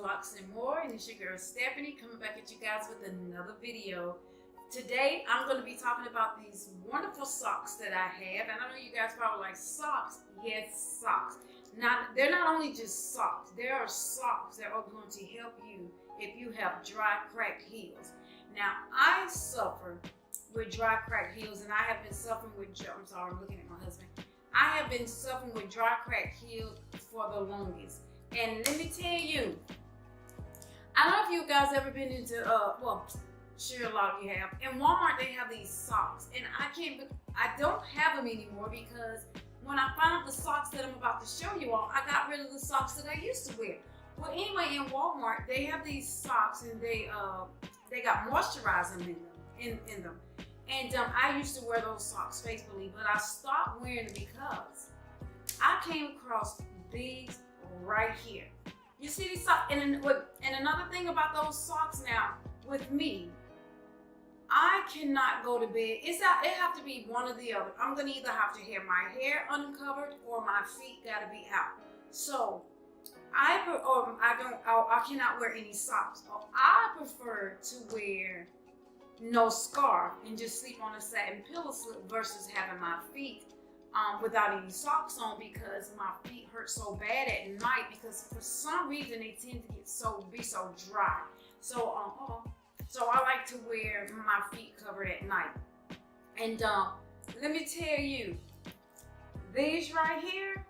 Locks and More, and it's your girl Stephanie coming back at you guys with another video. Today I'm going to be talking about these wonderful socks that I have, and I know you guys probably like socks. Yes, socks. Now they're not only just socks, there are socks that are going to help you if you have dry, cracked heels. Now I suffer with dry, cracked heels, and I have been suffering with, I'm sorry, I'm looking at my husband. I have been suffering with dry, cracked heels for the longest. And let me tell you, I don't know if you guys ever been into, well, sure a lot of you have. In Walmart, they have these socks. And I don't have them anymore because when I found the socks that I'm about to show you all, I got rid of the socks that I used to wear. Well, anyway, in Walmart, they have these socks and they got moisturizing in them. And I used to wear those socks faithfully, but I stopped wearing them because I came across these right here. You see these socks? And another thing about those socks now, with me, I cannot go to bed. It have to be one or the other. I'm gonna either have to have my hair uncovered or my feet gotta be out. So I cannot wear any socks. I prefer to wear no scarf and just sleep on a satin pillow slip versus having my feet without any socks on, because my feet hurt so bad at night because for some reason they tend to be so dry. So I like to wear my feet covered at night. And let me tell you, these right here,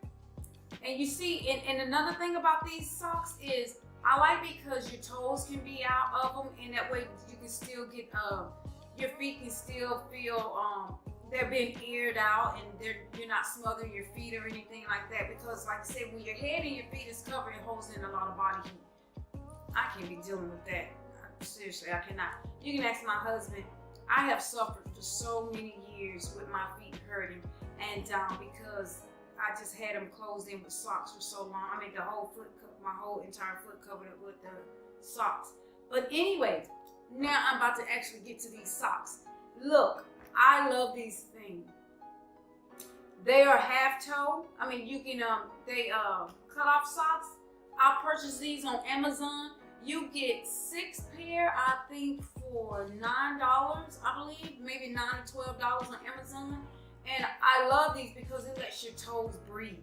and you see, and another thing about these socks is I like because your toes can be out of them, and that way you can still get your feet can still feel they're being aired out, and you're not smothering your feet or anything like that. Because like I said, when your head and your feet is covered, it holds in a lot of body heat. I can't be dealing with that. Seriously, I cannot. You can ask my husband. I have suffered for so many years with my feet hurting, and because I just had them closed in with socks for so long. I mean, my whole entire foot covered up with the socks. But anyway, now I'm about to actually get to these socks. Look, I love these things. They are half toe. I mean, you can cut off socks. I purchased these on Amazon. You get 6 pair, I think, for $9, I believe, maybe $9 or $12 on Amazon. And I love these because it lets your toes breathe.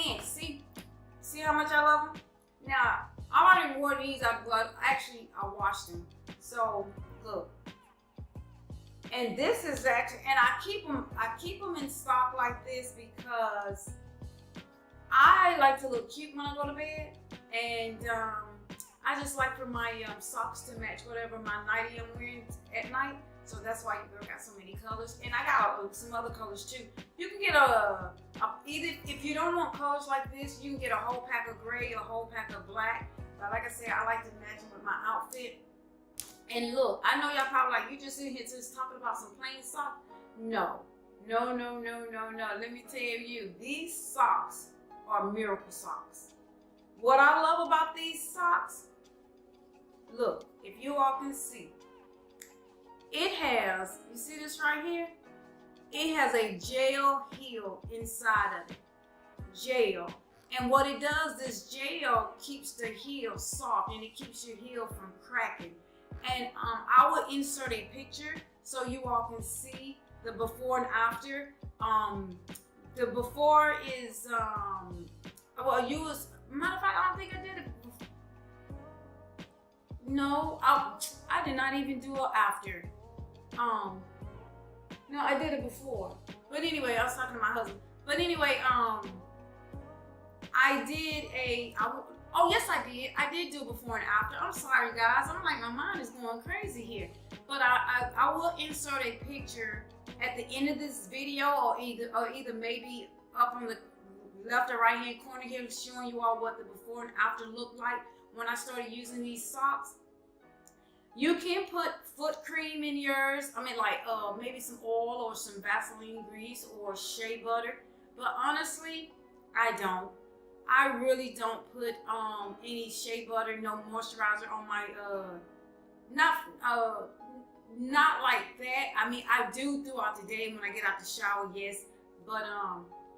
And see how much I love them? Now, I already wore these. I washed them. So look, and this is actually, and I keep them in stock like this because I like to look cute when I go to bed, and I just like for my socks to match whatever my nightie I'm wearing at night. So that's why you got so many colors, and I got some other colors too. You can get either, if you don't want colors like this, you can get a whole pack of gray, a whole pack of black. But like I said, I like to match them with my outfit. And look, I know y'all probably like, you just in here just talking about some plain socks. No. Let me tell you, these socks are miracle socks. What I love about these socks, look, if you all can see, it has, you see this right here? It has a gel heel inside of it. Gel. And what it does, this gel keeps the heel soft and it keeps your heel from cracking. And I will insert a picture so you all can see the before and after. The before is, matter of fact, I don't think I did it before. No, I did not even do it after. No, I did it before. But anyway, I was talking to my husband. But anyway, oh yes I did. I did do it before and after. I'm sorry guys. I'm like, my mind is going crazy here. But I will insert a picture at the end of this video, or either maybe up on the left or right hand corner here, showing you all what the before and after looked like when I started using these socks. You can put foot cream in yours. I mean, like maybe some oil or some Vaseline grease or shea butter. But honestly, I don't. I really don't put any shea butter, no moisturizer on my not like that. I mean, I do throughout the day when I get out the shower, yes. But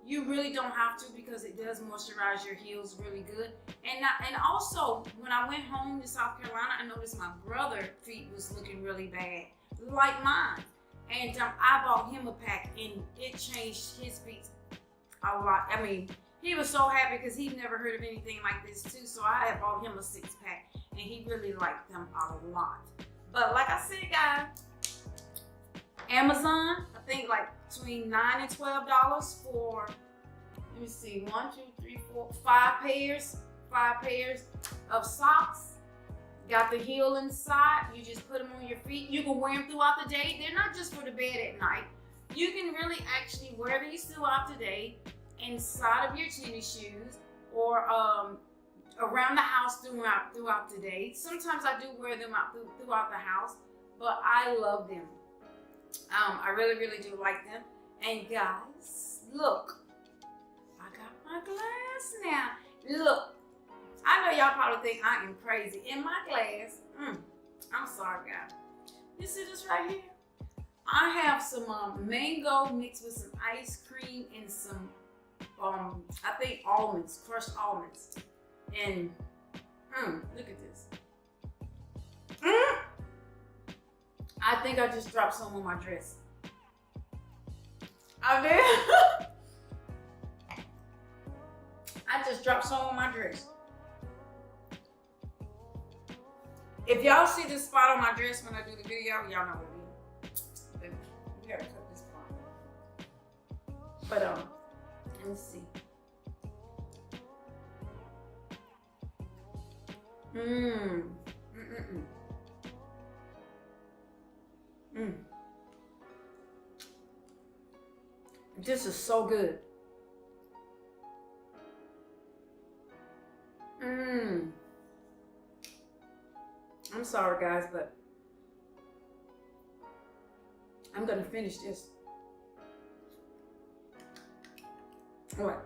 you really don't have to, because it does moisturize your heels really good. And also, when I went home to South Carolina, I noticed my brother's feet was looking really bad, like mine. And I bought him a pack, and it changed his feet a lot. I mean, he was so happy because he'd never heard of anything like this too. So I had bought him a 6-pack, and he really liked them a lot. But like I said, guys, Amazon, I think like between $9 and $12 for, let me see, 1, 2, 3, 4, 5 pairs. 5 pairs of socks. Got the heel inside. You just put them on your feet. You can wear them throughout the day. They're not just for the bed at night. You can really actually wear these throughout the day, inside of your tennis shoes, or around the house throughout the day. Sometimes I do wear them out throughout the house, but I love them. I really, really do like them. And guys, look, I got my glass now. Look, I know y'all probably think I am crazy. In my glass, I'm sorry, guys. You see this right here? I have some mango mixed with some ice cream and some, I think almonds, crushed almonds. And, look at this. I think I just dropped some on my dress. I did. I just dropped some on my dress. If y'all see this spot on my dress when I do the video, y'all know what it is. We gotta cut this part. But let me see. This is so good. I'm sorry, guys, but I'm gonna finish this. All right.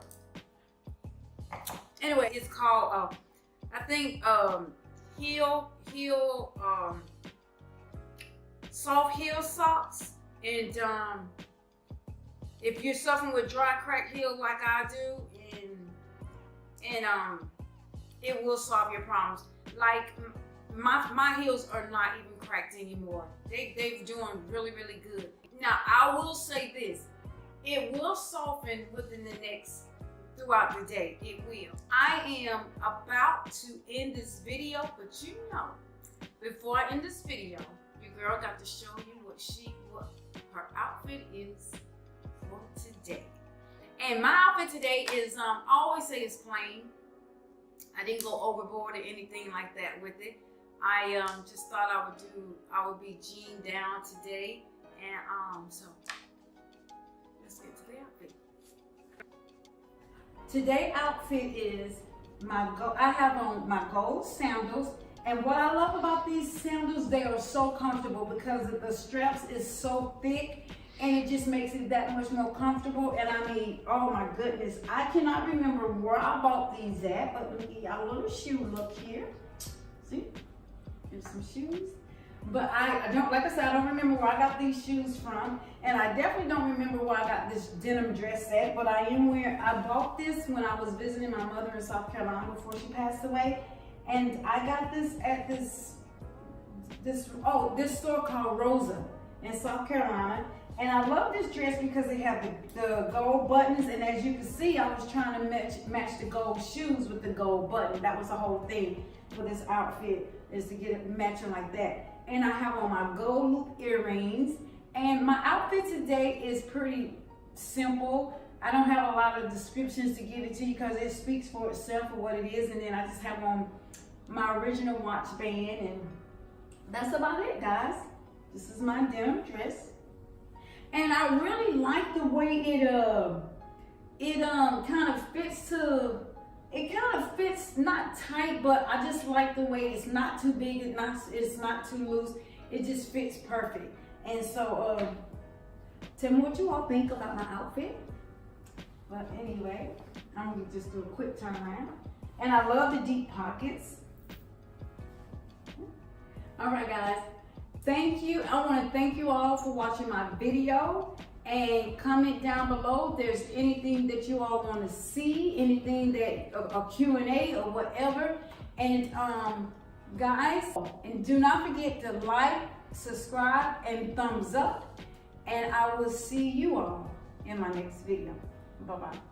Anyway, it's called I think soft heel socks. And if you're suffering with dry cracked heel like I do, and it will solve your problems. Like my heels are not even cracked anymore. They're doing really, really good. Now I will say this, it will soften within the next, throughout the day, it will. I am about to end this video, but you know, before I end this video, your girl got to show you what her outfit is for today. And my outfit today is, I always say it's plain. I didn't go overboard or anything like that with it. I just thought I would be jeaned down today. And so let's get to the outfit. Today's outfit is I have on my gold sandals. And what I love about these sandals, they are so comfortable because the straps is so thick, and it just makes it that much more comfortable. And I mean, oh my goodness, I cannot remember where I bought these at, but let me give y'all a little shoe look here. See, here's some shoes. But I don't, like I said, I don't remember where I got these shoes from, and I definitely don't remember where I got this denim dress at. But I bought this when I was visiting my mother in South Carolina before she passed away. And I got this at this store called Rosa in South Carolina. And I love this dress because they have the gold buttons. And as you can see, I was trying to match the gold shoes with the gold button. That was the whole thing for this outfit, is to get it matching like that. And I have on my gold loop earrings. And my outfit today is pretty simple. I don't have a lot of descriptions to give it to you because it speaks for itself for what it is. And then I just have on my original watch band, and that's about it, guys. This is my denim dress. And I really like the way it kind of fits not tight, but I just like the way it's not too big, it's not too loose. It just fits perfect. And so tell me what you all think about my outfit. But anyway, I'm gonna just do a quick turnaround. And I love the deep pockets. All right, guys. Thank you. I want to thank you all for watching my video. and comment down below if there's anything that you all want to see, anything that a Q&A or whatever. And guys, and do not forget to like, subscribe, and thumbs up. And I will see you all in my next video. Bye-bye.